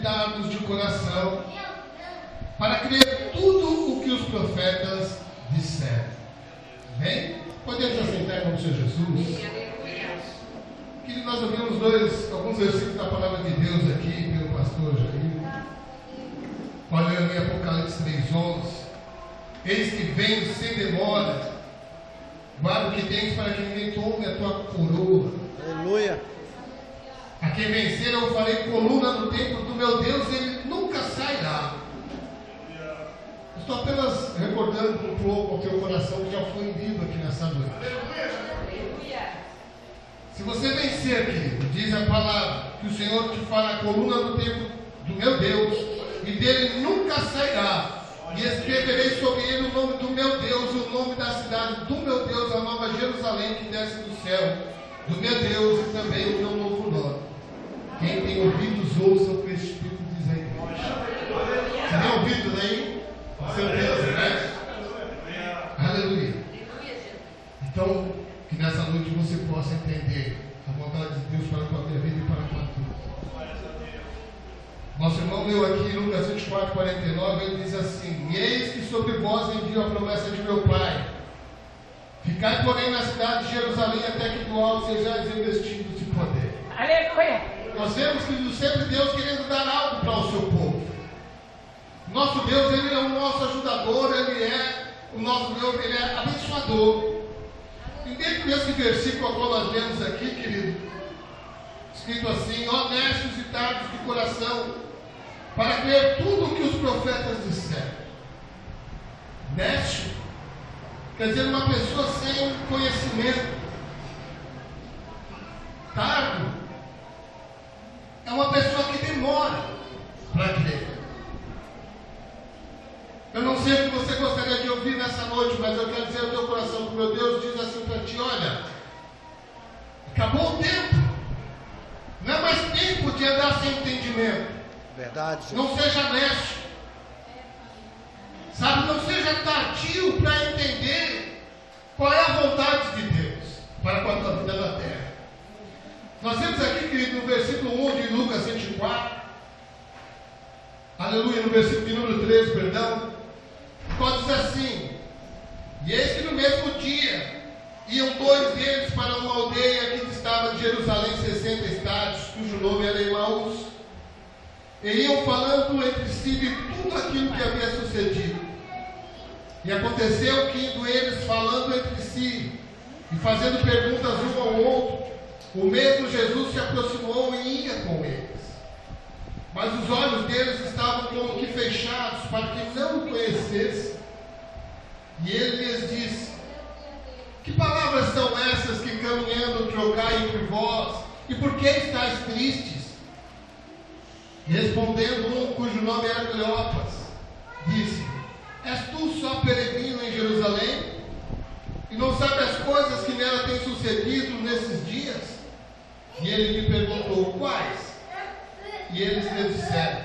capacitar-nos de coração para crer tudo o que os profetas disseram. Amém? Podemos assentar como Senhor Jesus? Que nós ouvimos alguns versículos da palavra de Deus aqui pelo pastor Jair. Olha em Apocalipse 3:11. Eis que venho sem demora. Guarda o que tens para que ninguém tome a tua coroa. Aleluia. A quem vencer eu farei coluna no templo do meu Deus, ele nunca sairá. Estou apenas recordando um pouco ao teu coração que já foi lido aqui nessa noite. Se você vencer, querido, diz a palavra, que o Senhor te fará coluna no templo do meu Deus, e dele nunca sairá. E escreverei sobre ele o nome do meu Deus, o nome da cidade do meu Deus, a nova Jerusalém que desce do céu, do meu Deus, e também o meu novo nome. Quem tem ouvidos, ouça o que o Espírito diz a igreja. Você tem ouvido daí? Com certeza, né? Aleluia. Então, que nessa noite você possa entender a vontade de Deus para a tua vida e para a tua vida. Nosso irmão leu aqui em Lucas 24:49, ele diz assim: eis que sobre vós envio a promessa de meu Pai. Ficai, porém, na cidade de Jerusalém, até que do alto sejais investidos de poder. Aleluia! Nós vemos que sempre Deus querendo dar algo para o seu povo. Nosso Deus, Ele é o nosso ajudador, Ele é o nosso Deus, Ele é abençoador. E dentro desse versículo que nós vemos aqui, querido, escrito assim: honestos e tardos de coração, para crer tudo o que os profetas disseram. Honesto quer dizer uma pessoa sem conhecimento. Tardo é uma pessoa que demora para crer. Eu não sei o que você gostaria de ouvir nessa noite, mas eu quero dizer ao teu coração que meu Deus diz assim para ti: olha, acabou o tempo. Não é mais tempo de andar sem entendimento. Verdade. Não seja necio. Sabe, não seja tardio para entender qual é a vontade de Deus para com a tua vida na terra. Nós vemos aqui, querido, no versículo 1 de Lucas 24. Aleluia, no versículo de número 13, perdão. Pode dizer assim: e eis que no mesmo dia iam dois deles para uma aldeia que distava de Jerusalém 60 estádios, cujo nome era Emaús. E iam falando entre si de tudo aquilo que havia sucedido. E aconteceu que, indo eles falando entre si e fazendo perguntas um ao outro, o mesmo Jesus se aproximou e ia com eles. Mas os olhos deles estavam como que fechados, para que não o conhecessem. E ele lhes disse: que palavras são essas que caminhando trocai entre vós? E por que estáis tristes? E respondendo um, cujo nome era Cleopas, disse: és tu só peregrino em Jerusalém? E não sabe as coisas que nela têm sucedido nesses dias? E ele lhe perguntou: quais? E eles lhe disseram: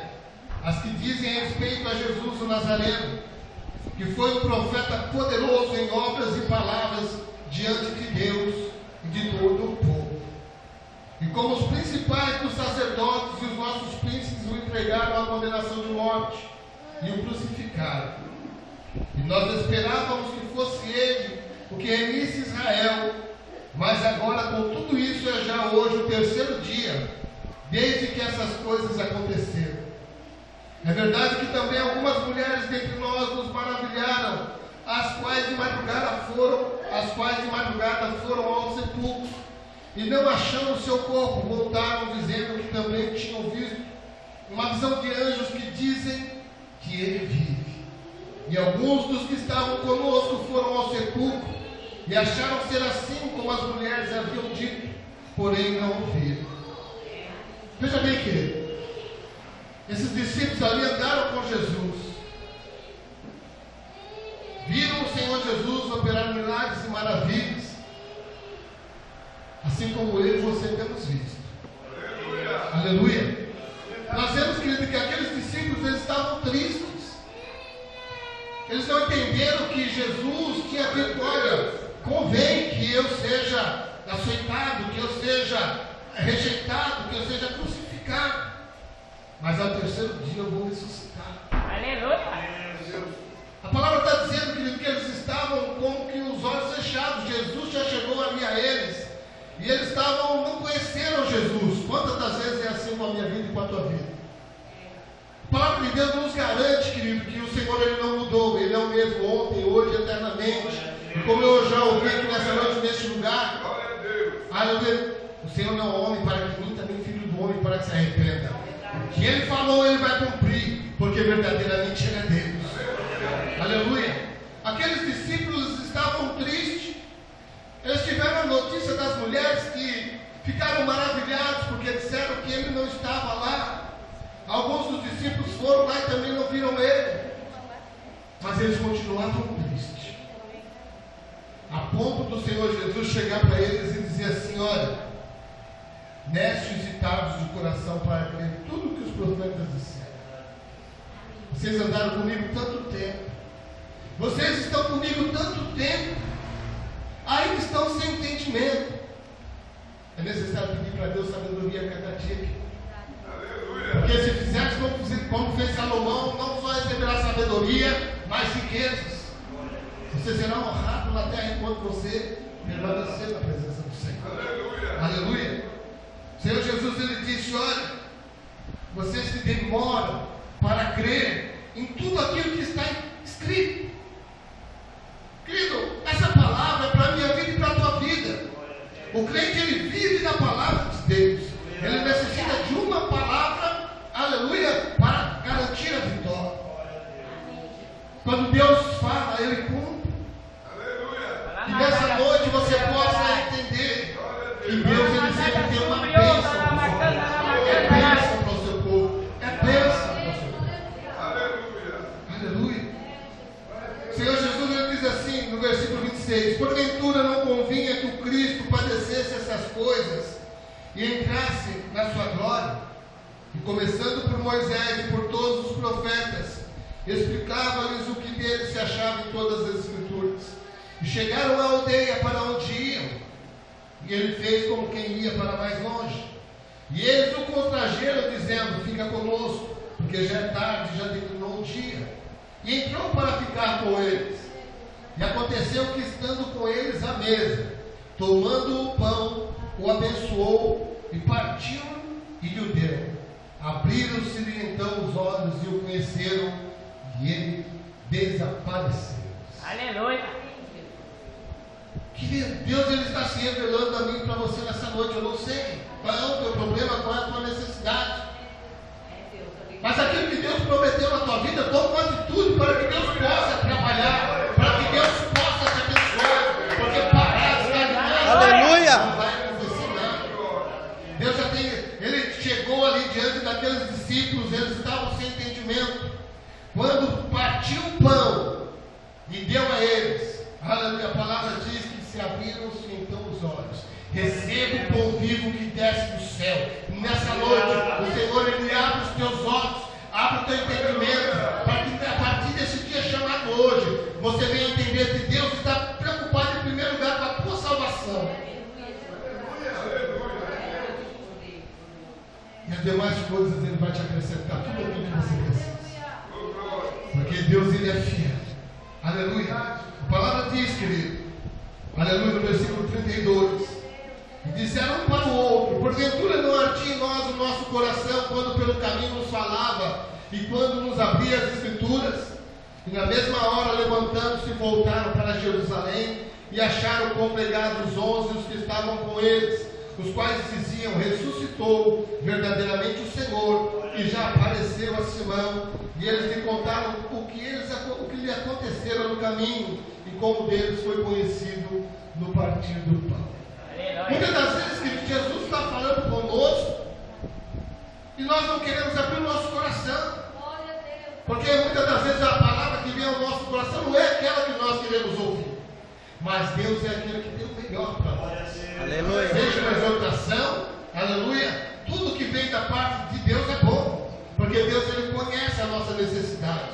as que dizem a respeito a Jesus o Nazareno, que foi um profeta poderoso em obras e palavras diante de Deus e de todo o povo. E como os principais dos sacerdotes e os nossos príncipes o entregaram à condenação de morte e o crucificaram. E nós esperávamos que fosse ele o que remisse Israel, mas agora com tudo isso é já hoje o terceiro dia desde que essas coisas aconteceram. É verdade que também algumas mulheres dentre nós nos maravilharam, as quais de madrugada foram ao sepulcro, e não achando o seu corpo, voltaram dizendo que também tinham visto uma visão de anjos que dizem que ele vive. E alguns dos que estavam conosco foram ao sepulcro e acharam ser assim como as mulheres haviam dito, porém não o viram. Veja bem, querido, esses discípulos ali andaram com Jesus, viram o Senhor Jesus operar milagres e maravilhas, assim como eu e você temos visto. Aleluia! Aleluia. Nós vemos, querido, que aqueles discípulos eles estavam tristes. Eles não entenderam que Jesus tinha dito: olha, convém que eu seja açoitado, que eu seja rejeitado, que eu seja crucificado. mas ao terceiro dia eu vou ressuscitar. Aleluia. A palavra está dizendo, querido, que eles estavam com que os olhos fechados. Jesus já chegou ali a eles. E eles não conheceram Jesus. Quantas das vezes é assim com a minha vida e com a tua vida? A palavra de Deus nos garante, querido, que o Senhor ele não mudou. Ele é o mesmo ontem, hoje, eternamente. E como eu já ouvi aqui nessa noite, neste lugar, aleluia, o Senhor não é homem para que minta, nem filho do homem para que se arrependa. O que ele falou, ele vai cumprir, porque verdadeiramente ele é Deus. Aleluia. Aqueles discípulos estavam tristes. Eles tiveram a notícia das mulheres que ficaram maravilhados porque disseram que ele não estava lá. Alguns dos discípulos foram lá e também não viram ele. Mas eles continuavam tristes. A ponto do Senhor Jesus chegar para eles e dizer assim: olha, nestes e tardos de coração para crer tudo o que os profetas disseram. Vocês andaram comigo tanto tempo. Vocês estão comigo tanto tempo. Ainda estão sem entendimento. É necessário pedir para Deus sabedoria a cada dia. Porque se fizermos como fez Salomão, não só receberá sabedoria, mas riquezas. Você será honrado na terra enquanto você permanecer na presença do Senhor. Aleluia. O Senhor Jesus ele disse: olha, vocês se demoram para crer em tudo aquilo que está escrito. Querido, essa palavra é para a minha vida e para a tua vida. O crente ele vive da palavra de Deus. Ele necessita de uma palavra, aleluia, para garantir a vitória. Quando Deus fala, ele cumpre. E nessa noite você possa entender que Deus ele sempre tem uma bênção para o seu povo. É bênção para o seu povo. É bênção para o seu povo. Aleluia. O Senhor Jesus ele diz assim no versículo 26: porventura não convinha que o Cristo padecesse essas coisas e entrasse na sua glória? E começando por Moisés e por todos os profetas, explicava-lhes o que dele se achava em todas as escrituras. E chegaram à aldeia para onde iam, e ele fez como quem ia para mais longe. E eles o constrangeram, dizendo: fica conosco, porque já é tarde, já declinou o dia. E entrou para ficar com eles. E aconteceu que, estando com eles à mesa, tomando o pão, o abençoou e partiu e lhe deu. Abriram-se-lhe então os olhos e o conheceram, e ele desapareceu. Aleluia. Querido, Deus ele está se revelando a mim e para você nessa noite. Eu não sei qual é o teu problema, qual é a tua necessidade. Mas aquilo que Deus prometeu na tua vida, toma uma atitude para que Deus possa trabalhar, para que Deus possa te abençoar. Porque parar, estagnar, aleluia, não vai acontecer nada. Deus já tem, ele chegou ali diante daqueles discípulos, eles estavam sem entendimento. Quando partiu o pão e deu a eles, aleluia, a palavra diz que se abriram-se então os olhos. Receba o pão vivo que desce do céu. Nessa noite, o Senhor ele abre os teus olhos, abre o teu entendimento, para que a partir desse dia chamado hoje, você venha entender que Deus está preocupado em primeiro lugar com a tua salvação. E as demais coisas ele vai te acrescentar tudo aquilo que você precisa. Porque Deus ele é fiel. Aleluia. A palavra diz, querido, aleluia, no versículo 32. E disseram um para o outro: porventura não ardia em nós o nosso coração quando pelo caminho nos falava e quando nos abria as escrituras? E na mesma hora, levantando-se, voltaram para Jerusalém e acharam congregados 11 os que estavam com eles, os quais diziam: ressuscitou verdadeiramente o Senhor e já apareceu a Simão. E eles lhe contaram o que lhe acontecera no caminho e como deles foi conhecido no partir do pão. Muitas das vezes que Jesus está falando conosco e nós não queremos abrir o nosso coração, porque muitas das vezes a palavra que vem ao nosso coração não é aquela que nós queremos ouvir, mas Deus é aquele que tem o melhor para nós. aleluia, Seja uma exortação, aleluia, tudo que vem da parte de Deus é bom, porque Deus ele conhece a nossa necessidade.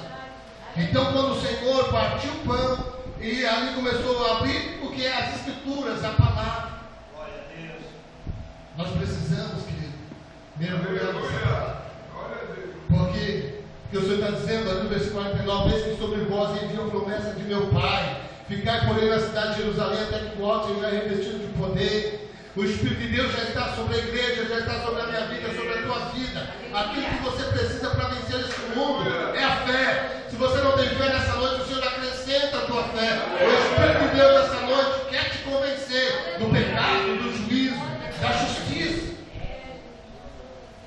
Então quando o Senhor partiu o pão e ali começou a abrir, porque as escrituras, a palavra, nós precisamos, querido, mergulhar nessa palavra. Porque o Senhor está dizendo ali no versículo 49, eis que sobre vós envia a promessa de meu Pai. Ficai, porém, na cidade de Jerusalém até que volte seja revestido de poder. O Espírito de Deus já está sobre a igreja, já está sobre a minha vida, sobre a tua vida. Aquilo que você precisa para vencer este mundo é a fé. Se você não tem fé nessa noite, o Senhor acrescenta a tua fé. O Espírito de Deus nessa noite quer te convencer do pecado, do juízo, da justiça.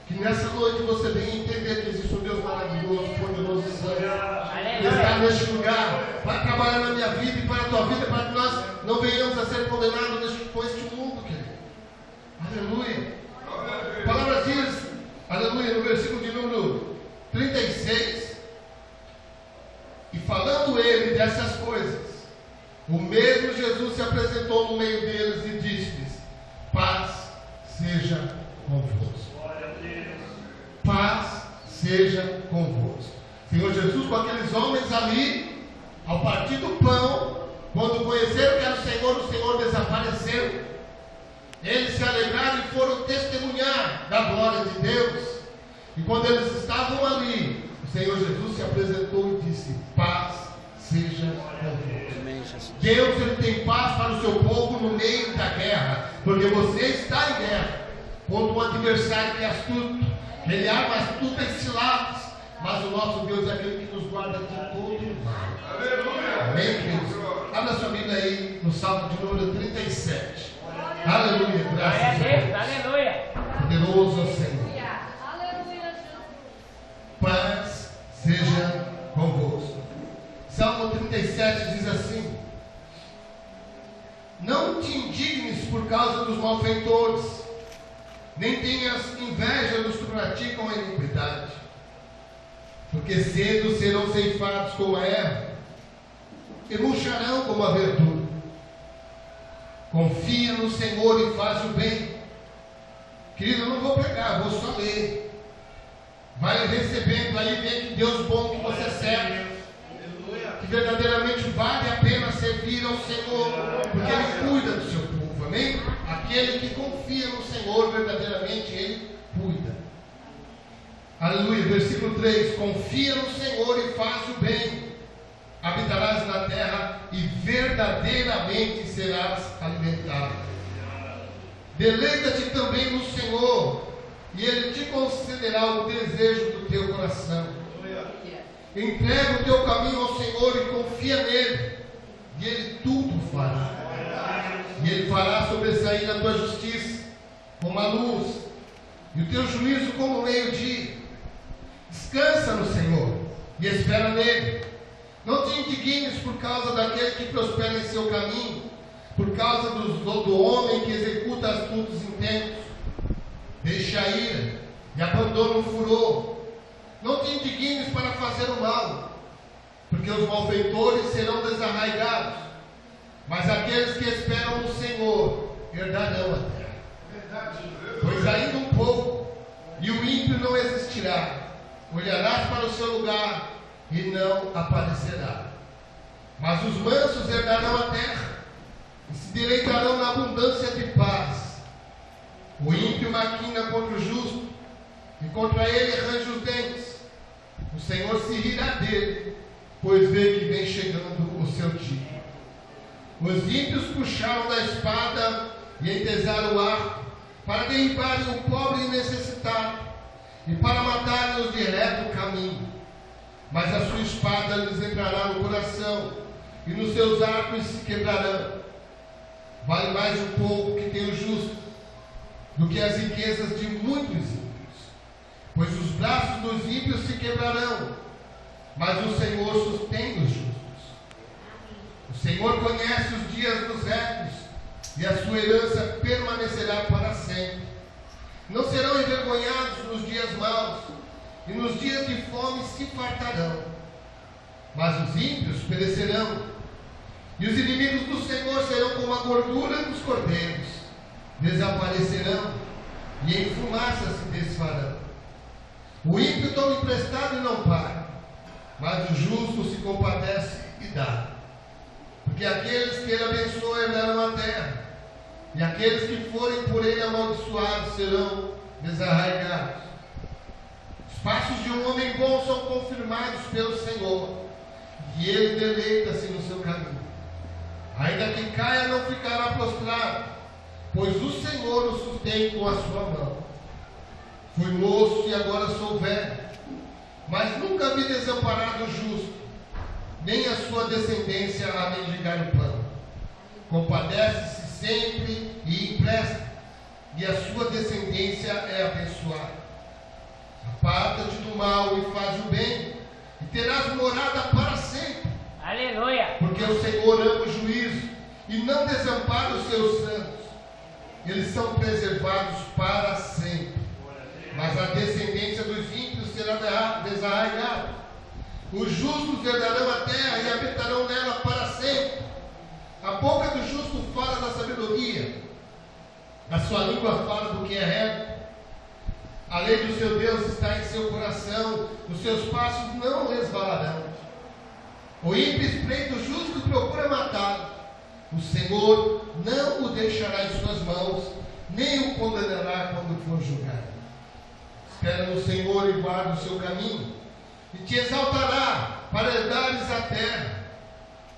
Que nessa noite você venha entender que existe um Deus maravilhoso, poderoso e santo. Ele está neste lugar para trabalhar na minha vida e para a tua vida, para que nós não venhamos a ser condenados com este mundo, querido. Aleluia. A palavra diz, aleluia, no versículo de número 36. E falando ele dessas coisas, o mesmo Jesus se apresentou no meio deles e disse-lhes: paz seja convosco. Paz seja convosco. Senhor Jesus, com aqueles homens ali, ao partir do pão, quando conheceram que era o Senhor desapareceu. Eles se alegraram e foram testemunhar da glória de Deus. E quando eles estavam ali, o Senhor Jesus se apresentou e disse: paz seja convosco. Deus, ele tem paz para o seu povo no meio da guerra, porque você está em guerra contra um adversário que é astuto, que ele arma astutas e ciladas, mas o nosso Deus é aquele que nos guarda de todo mal. Aleluia. Amém, queridos? Abra sua Bíblia aí no Salmo de número 37. Aleluia, graças a Deus. Aleluia. Poderoso Senhor. Paz seja convosco. Salmo 37 diz assim: não te indignes por causa dos malfeitores, nem tenhas inveja dos que praticam a iniquidade, porque cedo serão ceifados como a erva, e murcharão como a verdura. Confia no Senhor e faz o bem. Querido, eu não vou pregar, vou só ler. Vai recebendo aí, vê que Deus bom que você serve, que verdadeiramente vale a pena servir ao Senhor, porque Ele cuida do seu povo, amém? Aquele que confia no Senhor, verdadeiramente Ele cuida. Aleluia, versículo 3: confia no Senhor e faz o bem, habitarás na terra e verdadeiramente serás alimentado. Deleita-te também no Senhor, e Ele te concederá o desejo do teu coração. Entrega o teu caminho ao Senhor e confia nele, e Ele tudo fará. E Ele fará sobressair a tua justiça como a luz, e o teu juízo como o meio-dia. Descansa no Senhor e espera nele. Não te indignes por causa daquele que prospera em seu caminho, por causa do homem que executa astutos intentos. Deixa a ira e abandona o furor. Não te indignes para fazer o mal, porque os malfeitores serão desarraigados, mas aqueles que esperam no Senhor herdarão a terra. Pois ainda um pouco, e o ímpio não existirá. Olharás para o seu lugar e não aparecerá. Mas os mansos herdarão a terra e se deleitarão na abundância de paz. O ímpio maquina contra o justo e contra ele arranja os dentes. O Senhor se rirá dele, pois vê que vem chegando o seu dia. Os ímpios puxaram da espada e entesaram o arco para derribarem o pobre e necessitado e para matarem-os de reto caminho. Mas a sua espada lhes entrará no coração, e nos seus arcos se quebrarão. Vale mais um pouco que tem o justo do que as riquezas de muitos ímpios. Pois os braços dos ímpios se quebrarão, mas o Senhor sustém os justos. O Senhor conhece os dias dos retos, e a sua herança permanecerá para sempre. Não serão envergonhados nos dias maus, e nos dias de fome se fartarão. Mas os ímpios perecerão, e os inimigos do Senhor serão como a gordura dos cordeiros, desaparecerão, e em fumaça se desfarão. O ímpio toma emprestado e não paga, mas o justo se compadece e dá. Porque aqueles que ele abençoa herdarão a terra, e aqueles que forem por ele amaldiçoados serão desarraigados. passos de um homem bom são confirmados pelo Senhor, e ele deleita-se no seu caminho. Ainda que caia, não ficará prostrado, pois o Senhor o sustém com a sua mão. Fui moço e agora sou velho, mas nunca vi desamparado o justo, nem a sua descendência a mendigar o pão. Compadece-se sempre e empresta, e a sua descendência é abençoada. Aparta-te do mal e faz o bem, e terás morada para sempre. Aleluia. Porque o Senhor ama o juízo e não desampara os seus santos. Eles são preservados para sempre. Mas a descendência dos ímpios será desarraigada. Os justos herdarão a terra e habitarão nela para sempre. A boca do justo fala da sabedoria. A sua língua fala do que é reto. A lei do seu Deus está em seu coração. Os seus passos não resvalarão. O ímpio espreita o justo e procura matá-lo. O Senhor não o deixará em suas mãos, nem o condenará quando for julgado. Espera no Senhor e guarda o seu caminho, e te exaltará para herdares a terra.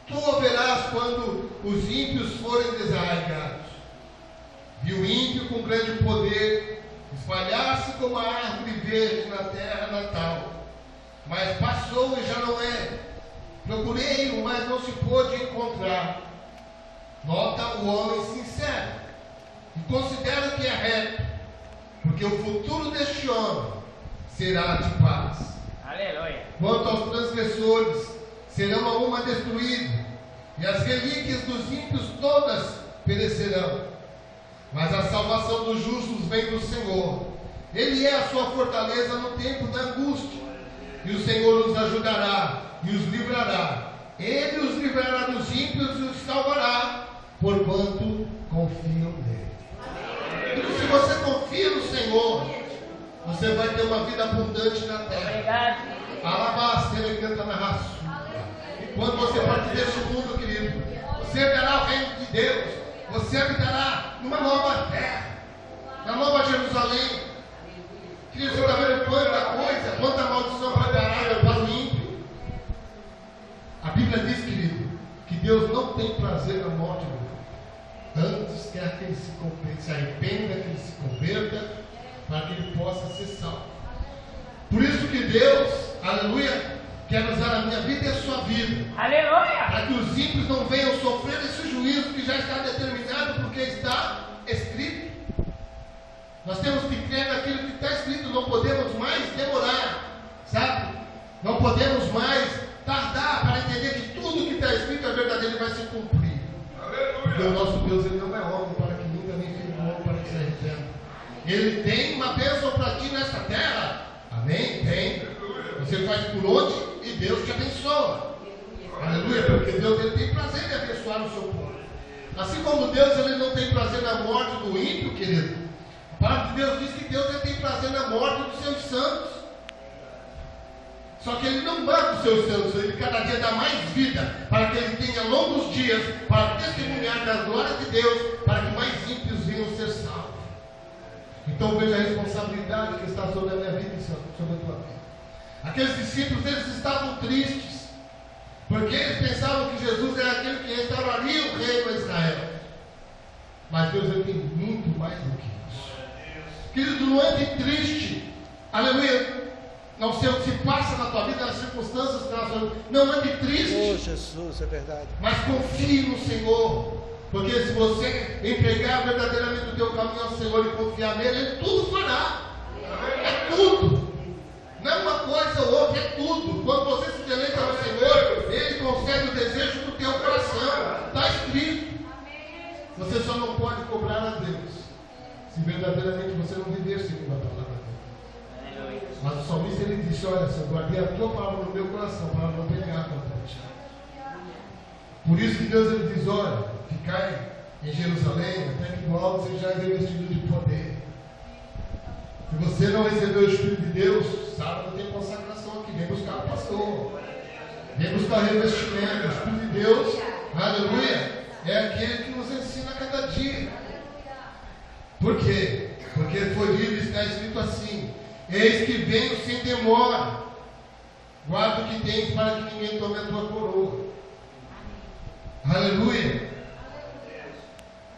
Tu o verás quando os ímpios forem desarraigados. Vi o ímpio com grande poder espalhar-se como a árvore verde na terra natal, mas passou e já não é. Procurei-o, mas não se pôde encontrar. Nota o homem sincero e considera que é reto, porque o futuro deste homem será de paz. Aleluia. Quanto aos transgressores, serão a uma destruídos, e as relíquias dos ímpios todas perecerão. Mas a salvação dos justos vem do Senhor. Ele é a sua fortaleza no tempo da angústia, e o Senhor os ajudará e os livrará. Ele os livrará dos ímpios e os salvará, porquanto confiam nele. Então, se você confia no Senhor, você vai ter uma vida abundante na terra. Obrigado. Alabasta, ele canta na raça. E quando você partir deste mundo, querido, você herdará o reino de Deus. Você habitará numa nova terra, na nova Jerusalém. Querido, você está vendo quanta coisa, quanta maldição preparada para o ímpio. A Bíblia diz, querido, que Deus não tem prazer na morte do homem. Antes quer que ele se arrependa, que ele se converta, para que ele possa ser salvo. Por isso que Deus, aleluia, quer usar a minha vida e a sua vida. Aleluia. Para que os ímpios não venham sofrer esse juízo que já está determinado, porque está escrito. Nós temos que crer naquilo que está escrito, não podemos mais demorar, sabe? Não podemos mais tardar para entender que tudo que está escrito é verdadeiro e vai se cumprir. Porque o nosso Deus, ele não é homem para que nunca, nem filho do homem para que se arrependa. Ele tem uma bênção para ti nesta terra. Amém? Tem. Você faz por onde e Deus te abençoa. Aleluia, porque Deus, ele tem prazer em abençoar o seu povo. Assim como Deus, ele não tem prazer na morte do ímpio, querido. A palavra de Deus diz que Deus, ele tem prazer na morte dos seus santos. Só que ele não mata os seus santos, ele cada dia dá mais vida, para que ele tenha longos dias, para testemunhar da glória de Deus, para que mais ímpios venham ser salvos. Então veja a responsabilidade que está sobre a minha vida e sobre a tua vida. Aqueles discípulos, eles estavam tristes, porque eles pensavam que Jesus era aquele que restauraria o reino a Israel. Mas Deus, ele tem muito mais do que isso. Querido, não ande triste, aleluia. Não sei o que se passa na tua vida, nas circunstâncias que na sua vida. Não ande triste. Oh, Jesus, é verdade. Mas confie no Senhor. Porque se você entregar verdadeiramente o teu caminho ao Senhor e confiar nele, ele tudo fará. É tudo. Não é uma coisa ou outra, é tudo. Quando você se deleita no Senhor, ele concede o desejo do teu coração. Está escrito. Você só não pode cobrar a Deus se verdadeiramente você não viver segundo a palavra dele. Mas o salmista, ele disse: olha, se eu guardei a tua palavra no meu coração para não pegar contra ti. Por isso que Deus, ele diz: olha, ficai em Jerusalém até que do alto sejais revestido de poder. Se você não recebeu o Espírito de Deus, sábado tem consagração aqui, vem buscar o pastor, vem buscar revestimento. O Espírito de Deus, aleluia, é aquele que nos ensina a cada dia. Por quê? Porque foi lido, está escrito assim: Eis que venho sem demora. Guarda o que tens para que ninguém tome a tua coroa. Aleluia.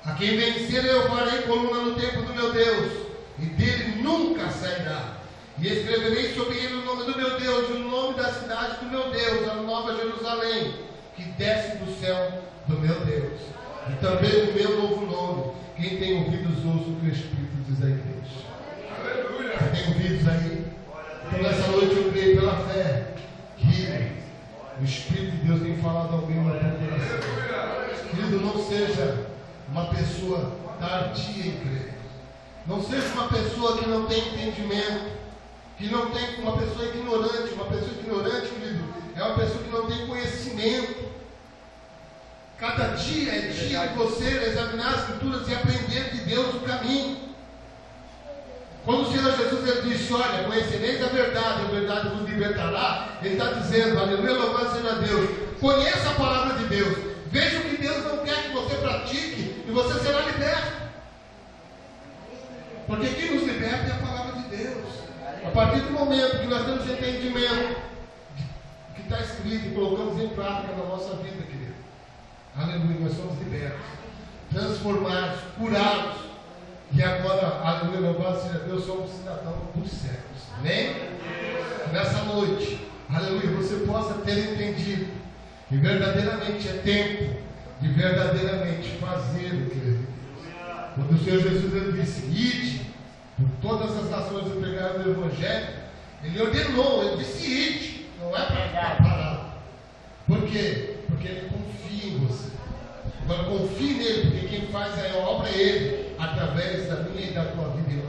A quem vencer eu farei coluna no templo do meu Deus, e dele nunca sairá. E escreverei sobre ele o nome do meu Deus, e o nome da cidade do meu Deus, a nova Jerusalém, que desce do céu do meu Deus. E também o meu novo nome. Quem tem ouvidos, ouça o que o Espírito diz à igreja. Aleluia. Você tem ouvidos aí? Então nessa noite eu creio pela fé que o Espírito de Deus tem falado a alguém no teu coração. Querido, não seja uma pessoa tardia em crer. Não seja uma pessoa que não tem entendimento, que não tem, uma pessoa ignorante. Uma pessoa ignorante, querido, é uma pessoa que não tem conhecimento. Cada dia é dia de você examinar as Escrituras e aprender de Deus o caminho. Quando o Senhor Jesus ele disse, olha, conhecereis a verdade vos libertará, ele está dizendo, aleluia, louvado seja Deus, conheça a palavra de Deus, veja o que Deus não quer que você pratique, e você será liberto. Porque quem nos liberta é a palavra de Deus. A partir do momento que nós temos entendimento do que está escrito e colocamos em prática na nossa vida, querido, aleluia, nós somos libertos, transformados, curados. E agora, aleluia, louvado seja Deus, somos cidadãos dos céus. Amém? Nessa noite, aleluia, você possa ter entendido que verdadeiramente é tempo de verdadeiramente fazer o que Ele diz. Quando o Senhor Jesus ele disse, ide por todas as nações e pregar o Evangelho, Ele ordenou, Ele disse ide, não é para ficar parado. Por quê? Porque Ele confia em você. Agora confie nele, porque quem faz a obra é Ele, através da minha e da tua vida.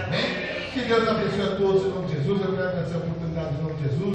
Amém? Que Deus abençoe a todos em nome de Jesus. Eu quero agradecer a oportunidade em nome de Jesus.